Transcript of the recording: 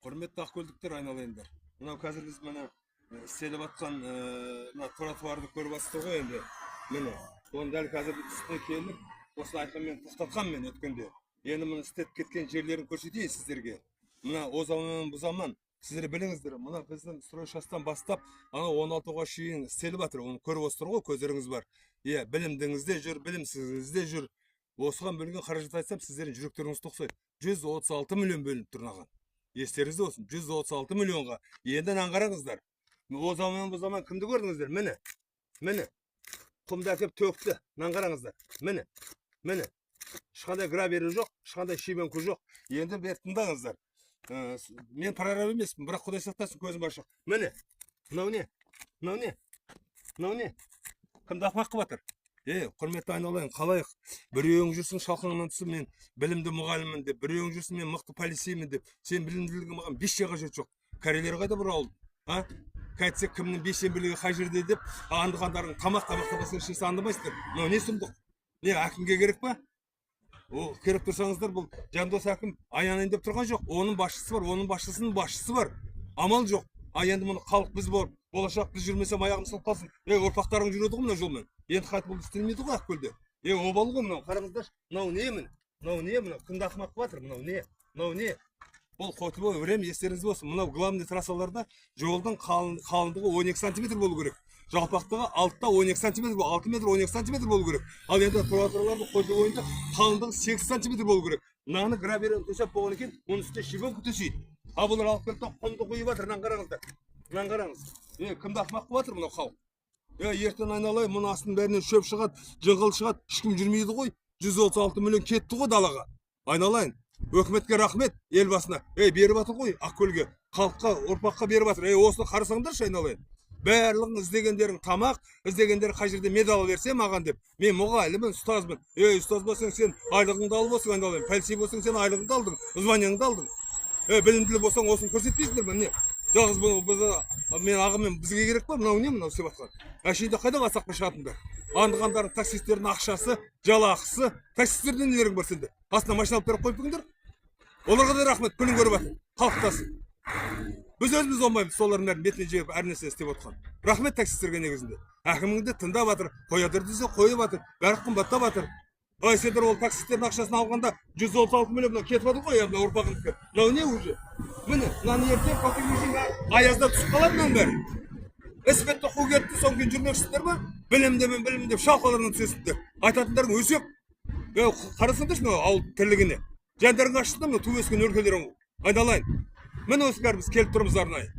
Құрметті ақкөлдіктер айналайындар. Мынау қазір біз мына істеліп жатқан мына тротуарды көріп жатсыздар ғой енді. Міне, оны дәл қазір үстіне келіп, осы айқынмен тоқтатқан мен өткенде. Енді мұны істеп кеткен жерлерін көрсетейін сіздерге. Мына о заман бұл заман сіздер біліңіздер, мына біздің стройшастан бастап, ана 16-ға шейін істеліп жатыр. Оны көріп отырсыздар ғой, көздеріңіз бар. Иә, білімдіңізде жүр, білімсізіңізде жүр. Осыған бөлінген қаражат айтсам, сіздердің жүректеріңіз тоқсайды. 136 миллион бөлініп тұр мынаған. Естеріңізде болсын, 136 миллионға. Енді аңғарыңыздар. О заман бұл заман кімді көрдіңіздер? Міне. Құмды әкеп төкті. Аңғарыңыздар. Міне. Ешқандай грабері жоқ, ешқандай шибенкі жоқ. Енді бері тыңдаңыздар. Мен прораб емеспін, бірақ Құдай сақтасын, көзім ашық. Міне. Мынау не? Кімді ақымақ қылып жатыр? Құрметті айналайын, қалайық? Біреуің жүрсің шалқыңнан түсіп, мен білімді мұғаліммін деп, біреуің жүрсің мен мықты полицеймін деп, сен білімділігің маған 5 жағы қажет жоқ. Кәрелер қайда бір ауыл? Қайтсек кімнің бейсенбілігі қай жерде деп, андығандарың тамақта басқа шесі андамайсыздар. Мынау не сұмдық? Не, әкімге керек па? Ол керек тұрсаңыздар, бұл Жандос әкім аянайын деп тұрған жоқ. Оның басшысы бар, оның басшысының басшысы бар. Амал жоқ. Енді мұны халық біз болып, болашақ біз жүрмесем аяғым сылып қалсын. Ұрпақтарың жүреді ғой мына жолмен. Енді қайтып бұл істелмейді ғой Ақкөлде. Обал ғой мынау, қараңыздар. Мынау не мынау? Кімді ақымақ қылып жатыр? Мынау не? Бұл Қотыбой время естеріңізде болсын. Мынау главный трассаларда жолдың қалыңдығы 12 сантиметр болу керек. Жалпақтығы 6-та 12 сантиметр, 6 метр 12 сантиметр болу керек. Ал енді тротуарлардың Қотыбойында қалыңдығы 8 сантиметр болу керек. Мынаны граберін төсеп болған екен, оның үстіне шибенкі төсейді. Ал бұлар алып келіп құмды құйып жатыр, қараңыз. Кімді ақымақ қылып жатыр мынау халық? Ертең айналайын, мұның астының бәрінен шөп шығады, жыңғыл шығады, ешкім жүрмейді ғой. 136 миллион кетті ғой далаға. Айналайын, өкіметке рахмет, елбасына. Беріп жатыр ғой Ақкөлге, халыққа, ұрпаққа беріп жатыр. Осыны қарасаңдаршы айналайын. Барлығың іздегендерің тамақ, іздегендерің қай жерде медал берсе маған деп. Мен мұғаліммін, ұстазбын. Ұстаз болсаң сен айлығыңды алып болсаң айналайын. Полицей болсаң сен айлығыңды алдың, званияңды алдың. Білімділі болсаң осыны көрсетпейсіңдер ме? Не? Жалғыз мен ағымен бізге керек па? Мынау не мынау істеп жатқан? Әшейінде қайда қасақпен шығатындар? Андығандардың таксистердің ақшасы, жалақысы, таксистерден нелерің бар сенде? Астына машина алып беріп қойып бүгіндер? Оларға да рахмет, күнін көріп жатыр. Халықтасын. Біз өзіміз болмаймыз, солардың бәрін бетіне жегіп әр нәрсе істеп отқан. Рахмет таксистерге негізінде. Әкіміңді тыңдап жатыр, қоядыр десе қойып жатыр, бәрі қымбаттап жатыр. Сендер ол таксистердің ақшасын алғанда 136 миллион кетіп жатыр ғой, ұрпағыңызға. Мынау не уже? Міне, мынаны ертең аязда түсіп қалады мынаның бәрі. Іспетті қу кетті, соң кейін жүрмекшісіздер ма? Білім деп шалқаларынан түсесіңдер. Айтатындарың өсек. Қарасаңдаршы мынау ауыл тірлігіне. Жандарың ашты мына ту өскен өлкелерің айналайын. Міне осы бәріміз келіп тұрмыз арнайы.